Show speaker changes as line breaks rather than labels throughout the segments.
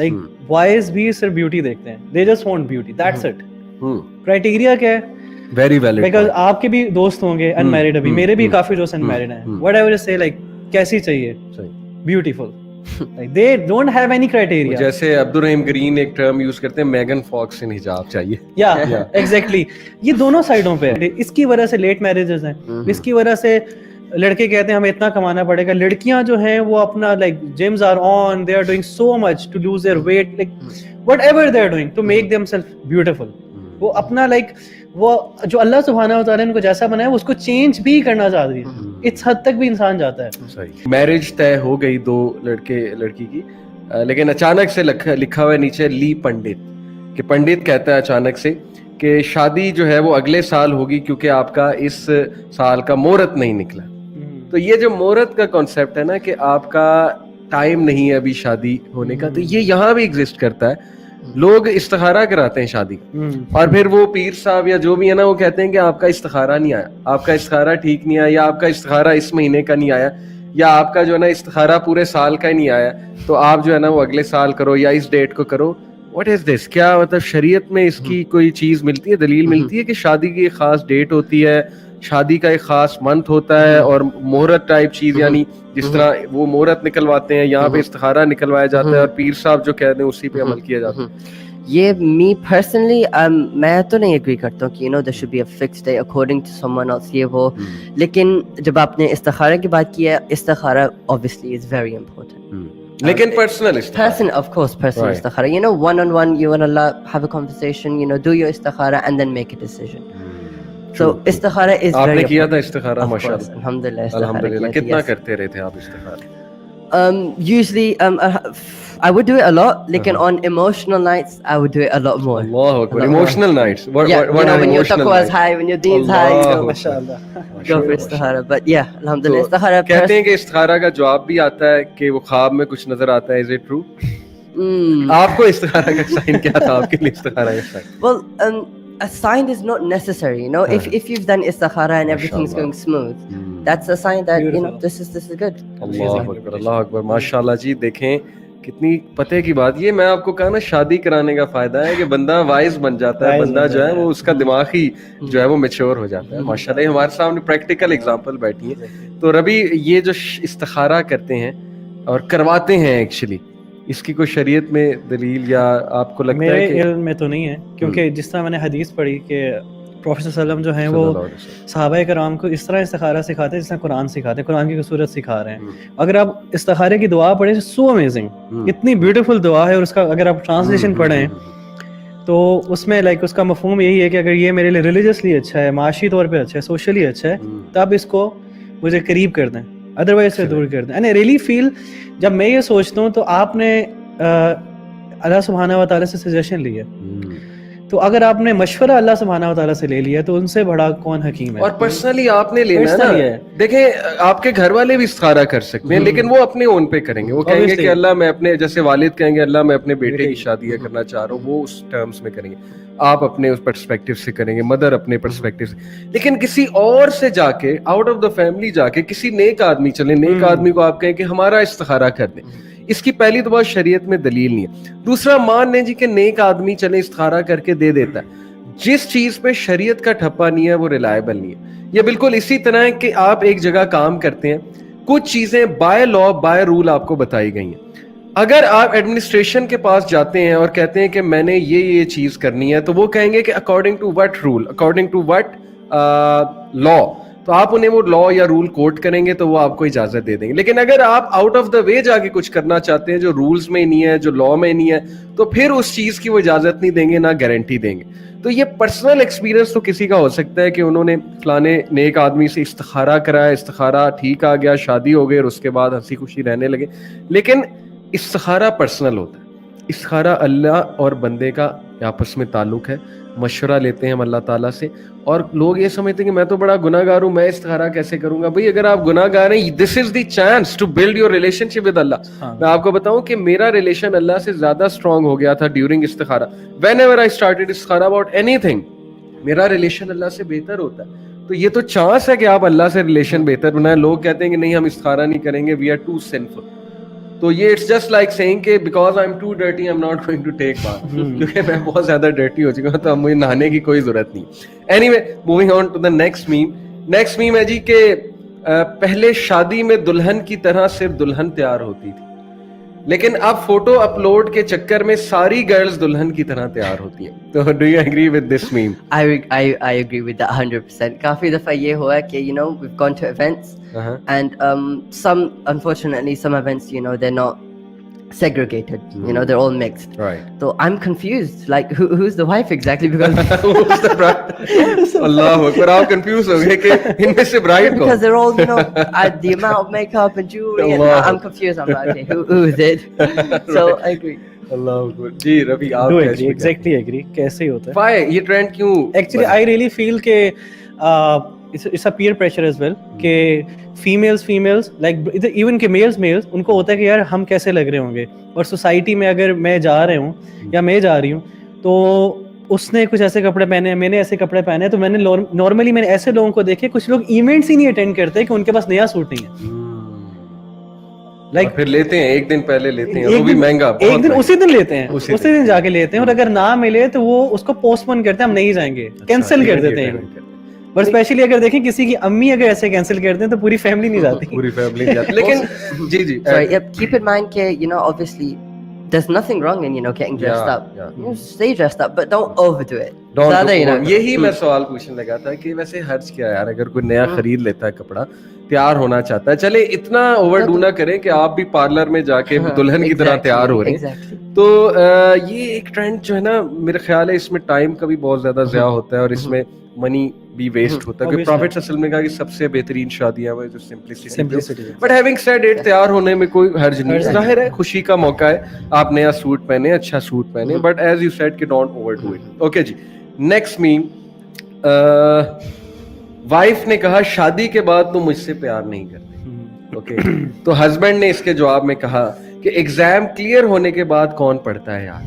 Like boys भी सिर्फ beauty देखते हैं, they just want beauty, that's it. Criteria क्या है?
Very valid.
Because आपके भी दोस्त होंगे अनमैरिड, अभी मेरे भी काफी दोस्त अनमैरिड हैं. Whatever you say, like कैसी चाहिए? Beautiful. Like they don't have any criteria.
जैसे अब्दुल रहीम ग्रीन एक टर्म यूज करते हैं, मेगन फॉक्स इन हिजाब चाहिए.
Yeah, exactly. ये दोनों साइडों पे है. इसकी वजह से लेट मैरिजेस हैं, इसकी वजह से लड़के कहते हैं हमें इतना कमाना पड़ेगा. लड़कियां जो हैं वो अपना like gyms are on, they are doing so much to lose their weight, like whatever they are doing to make themselves beautiful. वो अपना लाइक वो जो अल्लाह सुब्हानहू व तआला ने उनको जैसा बनाया उसको चेंज भी करना चाहती है. इस हद तक भी इंसान जाता है.
सही. मैरिज तय हो गई दो लड़के लड़की की, लेकिन अचानक से लिखा हुआ है नीचे ली पंडित, कि पंडित कहता है अचानक से कि शादी जो है वो अगले साल होगी क्योंकि आपका इस साल का मुहूर्त नहीं निकला. तो ये जो मुहूर्त का कॉन्सेप्ट है ना कि आपका टाइम नहीं है अभी शादी होने का, तो ये यहाँ भी एग्जिस्ट करता है. लोग इस्तिखारा कराते हैं शादी और फिर वो पीर साहब या जो भी है ना वो कहते हैं कि आपका इस्तिखारा नहीं आया, आपका इस्तिखारा ठीक नहीं आया, या आपका इस्तिखारा इस महीने का नहीं आया, या आपका जो है ना इस्तिखारा पूरे साल का ही नहीं आया, तो आप जो है ना वो अगले साल करो या इस डेट को करो. What is this? क्या मतलब शरीयत में इसकी कोई चीज मिलती है, दलील मिलती है कि शादी की एक खास डेट होती है, शादी का एक खास मंथ होता है और मुहूर्त टाइप चीज, यानी जिस तरह वो मुहूर्त निकलवाते हैं यहाँ पे इस्तिखारा निकलवाया जाता है और पीर साहब जो कहते हैं उसी पे अमल किया जाता है.
ये मी पर्सनली मैं तो नहीं एग्री करता हूँ कि you know there should be a fixed day according to someone else ये वो. लेकिन जब आपने इस्तिखारा की बात की है, इस्तिखारा ऑब्वियसली इज वेरी इंपॉर्टेंट.
लेकिन personal
of course personal istikhara, you know, one on one you and Allah have a conversation, you know, do your istikhara and then make a decision. So istikhara is very
आपने किया था इस्तिखारा?
माशाल्लाह,
अल्हम्दुलिल्लाह. कितना करते रहे थे आप इस्तिखारा?
Usually I would do it a lot, लेकिन on emotional nights I would do it a lot more.
Allahu Akbar. Emotional nights. What
you know, when your taqwa is high, when your deen is high, you know,
माशाल्लाह,
go for istikhara. But yeah, alhamdulillah, istikhara.
कहते हैं कि इस्तिखारा का जवाब भी आता है कि वो ख्वाब में कुछ नजर आता है. Is it true? आपको इस्तिखारा का साइन क्या था? आपके लिए इस्तिखारा का sign?
Well, a sign is not necessary, you know. If you've done istikhara and everything's going smooth, that's a sign that you know this is good.
अल्लाह अकबर, अल्लाह अकबर, माशाल्लाह जी. देखें कितनी पते की बात. ये मैं आपको कहा ना, शादी कराने का फायदा है कि बंदा वाइज बन जाता है, बंदा जो है वो उसका दिमाग ही जो है वो मैच्योर हो जाता है. माशाल्लाह हमारे सामने प्रैक्टिकल एग्जांपल बैठी है. तो रवि, ये जो इस्तिखारा करते हैं और करवाते हैं एक्चुअली, इसकी कोई शरीयत में दलील या आपको लगता है कि?
मेरे इल्म में तो नहीं है, क्योंकि जिस तरह मैंने हदीस पढ़ी कि प्रॉफेट सल्लल्लाहु अलैहि वसल्लम जो हैं वो सहाबा कराम को इस तरह इस्तिखारा सिखाते हैं जिस तरह कुरान सिखाते हैं, कुरान की सूरत सिखा रहे हैं. अगर आप इस्तिखारे की दुआ पढ़े, सो अमेजिंग, इतनी ब्यूटीफुल दुआ है, और उसका अगर आप ट्रांसलेशन पढ़ें तो उसमें लाइक उसका मफहूम यही है कि अगर ये मेरे लिए रिलीजियसली अच्छा है, माशी तौर पे अच्छा है, सोशली अच्छा है, तब इसको मुझे करीब कर दें, अदरवाइज से दूर कर दें. एंड आई रियली फील, जब मैं ये सोचता हूँ तो आपने अल्लाह सुब्हानहू व तआला से सजेशन ली है, तो अगर आपने मशवरा अल्लाह सुब्हानहू व तआला से ले लिया तो उनसे बड़ा कौन हकीम है.
और पर्सनली आपने लेना है ना. देखें, आपके घर वाले भी इस्तिखारा कर सकते हैं, लेकिन वो अपने ओन पे करेंगे. वो कहेंगे कि अल्लाह मैं अपने, जैसे वालिद कहेंगे अल्लाह मैं अपने बेटे की शादी करना चाह रहा हूँ, वो उस टर्म्स में करेंगे. आप अपने उस पर्सपेक्टिव से करेंगे, मदर अपने पर्सपेक्टिव से. लेकिन किसी और से जाके, आउट ऑफ द फैमिली जाके, किसी नेक आदमी चले, नेक आदमी को आप कहें कि हमारा इस्तिखारा कर दें, इसकी पहली तो बात शरीयत में दलील नहीं है. दूसरा, मान लें जी कि नेक आदमी चले इस्तिखारा करके दे देता है, जिस चीज पे शरीयत का ठप्पा नहीं है वो रिलायबल नहीं है. ये बिल्कुल इसी तरह है कि आप एक जगह काम करते हैं, कुछ चीजें बाय लॉ बाय रूल आपको बताई गई हैं. अगर आप एडमिनिस्ट्रेशन के पास जाते हैं और कहते हैं कि मैंने ये चीज करनी है, तो वो कहेंगे कि according to what rule, according to what law. तो आप उन्हें वो लॉ या रूल कोट करेंगे तो वो आपको इजाजत दे देंगे. लेकिन अगर आप आउट ऑफ द वे जाके कुछ करना चाहते हैं जो रूल्स में नहीं है, जो लॉ में नहीं है, तो फिर उस चीज की वो इजाजत नहीं देंगे, ना गारंटी देंगे. तो ये पर्सनल एक्सपीरियंस तो किसी का हो सकता है कि उन्होंने फलाने नेक आदमी से इस्तिखारा कराया, इस्तिखारा ठीक आ गया, शादी हो गई और उसके बाद हंसी खुशी रहने लगे. लेकिन इस्तिखारा पर्सनल होता है. इस्तिखारा अल्लाह और बंदे का आपस में ताल्लुक है, मशवरा लेते हैं हम अल्लाह ताला से. और लोग ये समझते हैं कि मैं तो बड़ा गुनाहगार हूँ, मैं इस्तिखारा कैसे करूंगा. भाई, अगर आप गुनाहगार हैं, this is the chance to build your relationship with Allah. मैं आपको बताऊं कि मेरा रिलेशन अल्लाह से ज्यादा स्ट्रांग हो गया था ड्यूरिंग इस्तिखारा. व्हेनेवर आई स्टार्टेड इस्तिखारा अबाउट एनीथिंग, मेरा रिलेशन अल्लाह से बेहतर होता है. तो ये तो चांस है कि आप अल्लाह से रिलेशन बेहतर बनाएं. लोग कहते हैं कि नहीं हम इस्तिखारा नहीं करेंगे, वी आर टू सिनफुल. तो ये इट्स जस्ट लाइक सेइंग कि because I am too dirty I am not going to take bath, क्योंकि मैं बहुत ज्यादा डर्टी हो चुका हूं तो अब मुझे नहाने की कोई जरूरत नहीं. Anyway moving on to the next meme है जी के पहले शादी में दुल्हन की तरह सिर्फ दुल्हन तैयार होती थी, लेकिन अब फोटो अपलोड के चक्कर में सारी गर्ल्स दुल्हन की तरह तैयार होती हैं. तो do you agree with this meme?
I agree with that 100%. काफी दफा ये हुआ है कि you know we've gone to events and some unfortunately some events you know they're not segregated, you know, they're all mixed.
Right.
So I'm confused, like who's the wife exactly, because
Who's the bride? Allahu Akbar, आप confused हो गए कि इनमें से bride कौन?
because they're all you know the amount of makeup and jewelry and
Allah.
I'm confused. I'm like, okay, who is it? So I agree.
Allahu Akbar. जी रवि आप
Do
कैसे
agree, exactly agree. कैसे ही होता है?
Why ये trend क्यों?
Actually, I really feel के it's a peer pressure as well कि females like even के males उनको होता है कि यार हम कैसे लग रहे होंगे, और सोसाइटी में अगर मैं जा रहा हूँ या मैं जा रही हूँ तो उसने कुछ ऐसे कपड़े पहने, मैंने ऐसे कपड़े पहने, तो मैंने नॉर्मली मैंने ऐसे लोगों को देखे, कुछ लोग इवेंट्स ही नहीं अटेंड करते कि उनके पास नया सूट नहीं है.
Like, फिर लेते हैं एक दिन पहले लेते हैं, वो भी महंगा,
एक दिन उसी दिन लेते हैं, उसी दिन जाके लेते हैं, और अगर ना मिले तो वो उसको पोस्टपोन करते हैं, हम नहीं जाएंगे, कैंसिल कर देते हैं. बट स्पेशली अगर देखें किसी की अम्मी अगर ऐसे कैंसिल करते हैं तो पूरी फैमिली नहीं जाती.
पूरी फैमिली नहीं जाती. लेकिन जी
sorry, keep in mind कि you know obviously there's nothing wrong in you know getting dressed up. You know, stay dressed up but don't overdo it. ज़्यादा you know.
यही मैं सवाल पूछने लगा था कि वैसे हर्ज क्या है यार, अगर कोई नया खरीद लेता है कपड़ा, तैयार होना चाहता है, चले इतना ओवरडू ना करें कि आप भी पार्लर में जाके दुल्हन की तरह तैयार हो रहे हैं. तो ये एक ट्रेंड जो है ना, मेरा ख्याल है इसमें टाइम का भी बहुत ज्यादा ज़ाया होता है और इसमें मनी भी वेस्ट होता है. प्रॉफिट असल में कहा कि सबसे बेहतरीन शादियां वो जो simplicity. But having said it, तैयार होने में कोई हर्ज नहीं, जाहिर है खुशी का मौका है, आप नया सूट पहने, अच्छा सूट पहने, बट एज यू सेड कि डोंट ओवरडू इट. ओके जी, नेक्स्ट मीम. वाइफ ने कहा शादी के बाद तुम मुझसे प्यार नहीं करते. ओके, तो हस्बैंड ने इसके जवाब में कहा कि एग्जाम क्लियर होने के बाद कौन पढ़ता है यार.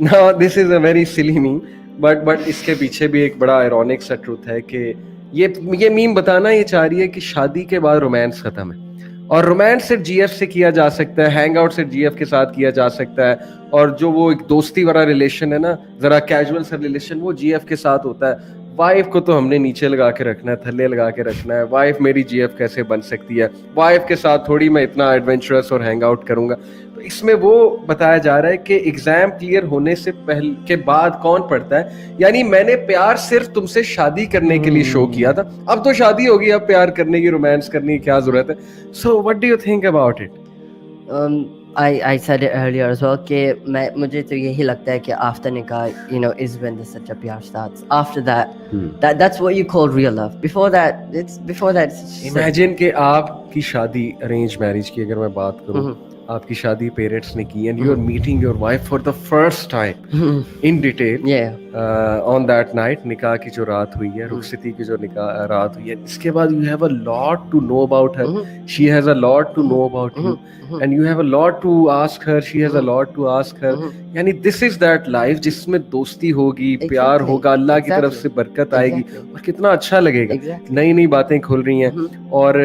Now this is a very silly meme, but इसके पीछे भी एक बड़ा आयरॉनिक सा ट्रूथ है कि ये मीम बताना ये चाह रही है कि शादी के बाद रोमांस खत्म है, और रोमांस सिर्फ जीएफ से किया जा सकता है, हैंग आउट सिर्फ जीएफ के साथ किया जा सकता है, और जो वो एक दोस्ती वाला रिलेशन है ना, जरा कैजुअल सा रिलेशन, वो जीएफ के साथ होता है. वाइफ को तो हमने नीचे लगा के रखना है, थल्ले लगा के रखना है. वाइफ मेरी जीएफ कैसे बन सकती है? वाइफ के साथ थोड़ी मैं इतना एडवेंचरस और हैंग आउट करूंगा. तो इसमें वो बताया जा रहा है कि एग्जाम क्लियर होने से पहले के बाद कौन पढ़ता है, यानी मैंने प्यार सिर्फ तुमसे शादी करने के लिए शो किया था, अब तो शादी होगी, अब प्यार करने की, रोमांस करने की क्या जरूरत है. So what do you think about it?
I said it earlier as well कि मुझे तो यही लगता है कि after nikah you know is when the सच्चा प्यार starts. After that that's what you call real love. Before that it's
imagine कि आपकी शादी अरेंज मैरिज की अगर मैं बात करूं, आपकी शादी पेरेंट्स ने की, and you are meeting your wife for the first time in detail on that night. निकाह की जो रात हुई है, रुखसती की जो निकाह रात हुई है, इसके बाद you have a lot to know about her, she has a lot to know about you, and you have a lot to ask her, she has a lot to ask her. यानी this is that life जिसमें दोस्ती होगी, प्यार होगा, अल्लाह की तरफ से बरकत आएगी, और कितना अच्छा लगेगा. नई नई बातें खुल रही हैं, और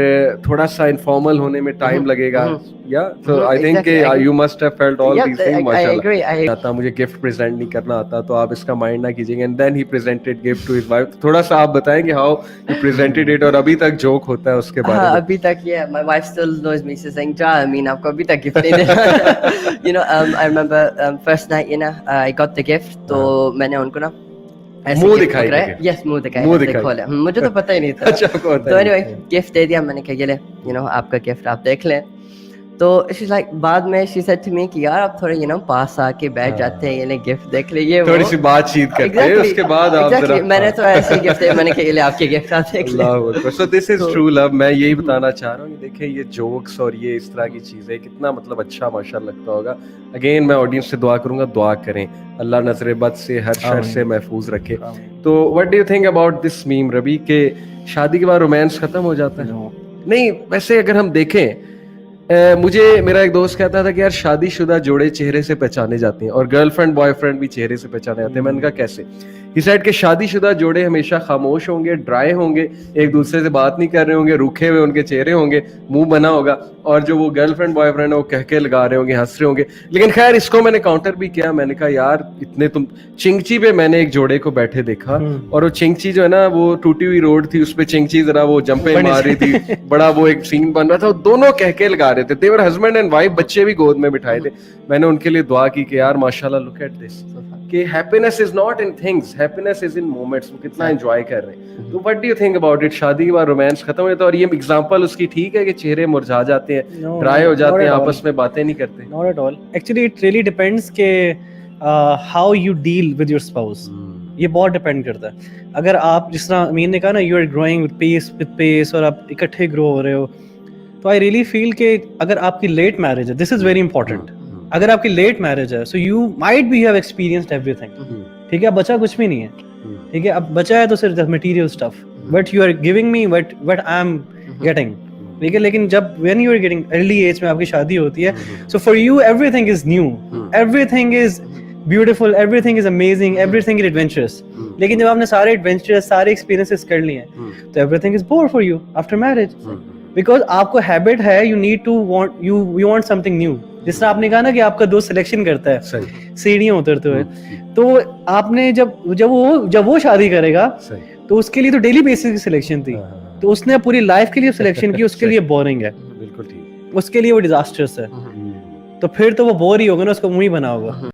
थोड़ा सा इनफॉर्मल होने में टाइम लगेगा. या so I think you must have felt all these things. माशाल्लाह. आता मुझे गिफ्ट प्रेजेंट नहीं करना आता, तो आप इसका माइंड ना कीजिएगा. And then he presented gift to his wife. थोड़ा सा आप बताएंगे हाउ यू प्रेजेंटेड इट, और अभी तक जोक होता है उसके बारे में?
अभी तक my wife still knows me, she saying जा, आई मीन आपको अभी तक गिफ्ट नहीं दिया. You know I remember first night you know I got the gift, तो मैंने उनको ना
मुंह दिखाई,
यस मुंह दिखाया, मुझे तो पता ही नहीं था.
अच्छा,
तो एनीवे गिफ्ट दे दिया मैंने, कहा ये ले यू नो आपका गिफ्ट, आप देख लें. तो शी लाइक बाद में शी सेड टू मी कि यार आप थोड़े यू नो पास आके बैठ जाते हैं, ये ले गिफ्ट देख ले, ये
थोड़ी सी बातचीत करते हैं, उसके बाद आप जरा.
मैंने तो ऐसे गिफ्ट दिया, मैंने कहा ये ले आपके गिफ्ट आप देख ले.
अल्लाह अकबर. So this is true love. मैं यही बताना चाह रहा हूँ, देखें ये जोक्स और ये इस तरह की चीजें कितना मतलब अच्छा माशाल्लाह लगता होगा. अगेन मैं ऑडियंस से दुआ करूंगा, दुआ करें अल्लाह नजर बद से, हर शर से महफूज रखे. तो what do you think about this meme Ravi के शादी के बाद रोमांस खत्म हो जाता है? नहीं, वैसे अगर हम देखें, मुझे मेरा एक दोस्त कहता था कि यार शादीशुदा जोड़े चेहरे से पहचाने जाते हैं और गर्लफ्रेंड बॉयफ्रेंड भी चेहरे से पहचाने जाते हैं. मैंने कहा कैसे? He said کہ شادی شدہ جوڑے ہمیشہ خاموش ہوں گے, ڈرائی ہوں گے, ایک دوسرے سے بات نہیں کر رہے ہوں گے, روکھے ہوئے ان کے چہرے ہوں گے, منہ بنا ہوگا, اور جو وہ گرل فرینڈ بوائے فرینڈ ہے وہ کہکے لگا رہے ہوں گے, ہنس رہے ہوں گے. لیکن خیر اس کو میں نے کاؤنٹر بھی کیا, میں نے کہا یار اتنے تم چنگچی پہ میں نے ایک جوڑے کو بیٹھے دیکھا, اور وہ چنگچی جو ہے نا وہ ٹوٹی ہوئی روڈ تھی, اس پہ چنگچی ذرا وہ جمپیں مار رہی تھی, بڑا وہ ایک سین بن رہا تھا, دونوں کہکے لگا رہے تھے. دیور ہسبینڈ اینڈ وائف, بچے بھی گود میں بٹھائے تھے. میں نے ان کے لیے دعا کی کہ یار ماشاءاللہ لک ایٹ دس, کہ happiness is not in things, happiness is in moments. وہ کتنا انجوائے کر رہے ہیں. تو what do you think about it? شادی کے بعد رومانس ختم ہو جاتا ہے, اور یہ ایگزامپل اس کی ٹھیک ہے کہ چہرے مرجھا جاتے ہیں, ڈرائی ہو جاتے ہیں, آپس میں باتیں نہیں کرتے؟
Not at all. Actually it really depends کہ how you deal with your spouse. یہ بہت ڈپینڈ کرتا ہے. اگر آپ جس طرح امین نے کہا نا, you are growing with pace اور آپ اکٹھے گرو ہو رہے ہو, تو آئی ریئلی فیل کہ اگر آپ کی لیٹ میرج ہے, دس از ویری امپورٹنٹ, اگر آپ کی لیٹ میرج ہے so you might be have experienced everything. ٹھیک ہے, اب بچا کچھ بھی نہیں ہے, ٹھیک ہے, اب بچا ہے تو صرف material stuff, but you are giving me what I am getting. ٹھیک ہے, لیکن جب when you are getting early age میں آپ کی شادی ہوتی ہے, so for you everything is new, everything is beautiful, everything is amazing, everything is adventurous. لیکن جب آپ نے سارے ایڈونچرس, سارے ایکسپیرینسز کر لیے ہیں, تو everything is bore for you after marriage, because آپ کو ہیبٹ ہے, you need to want, you want something new. جس طرح آپ نے کہا نا کہ آپ کا دوست سلیکشن کرتا ہے سیڑھیاں اترتے ہوئے, تو آپ نے جب وہ شادی کرے گا تو اس کے لیے تو ڈیلی بیسس کی سلیکشن تھی, تو اس نے پوری لائف کے لیے سلیکشن کی, اس کے لیے بورنگ ہے,
بالکل ٹھیک,
اس کے لیے وہ ڈیزاسٹرس ہے, تو پھر تو وہ بور ہی ہوگا نا, اس کو منہ ہی بنا ہوگا.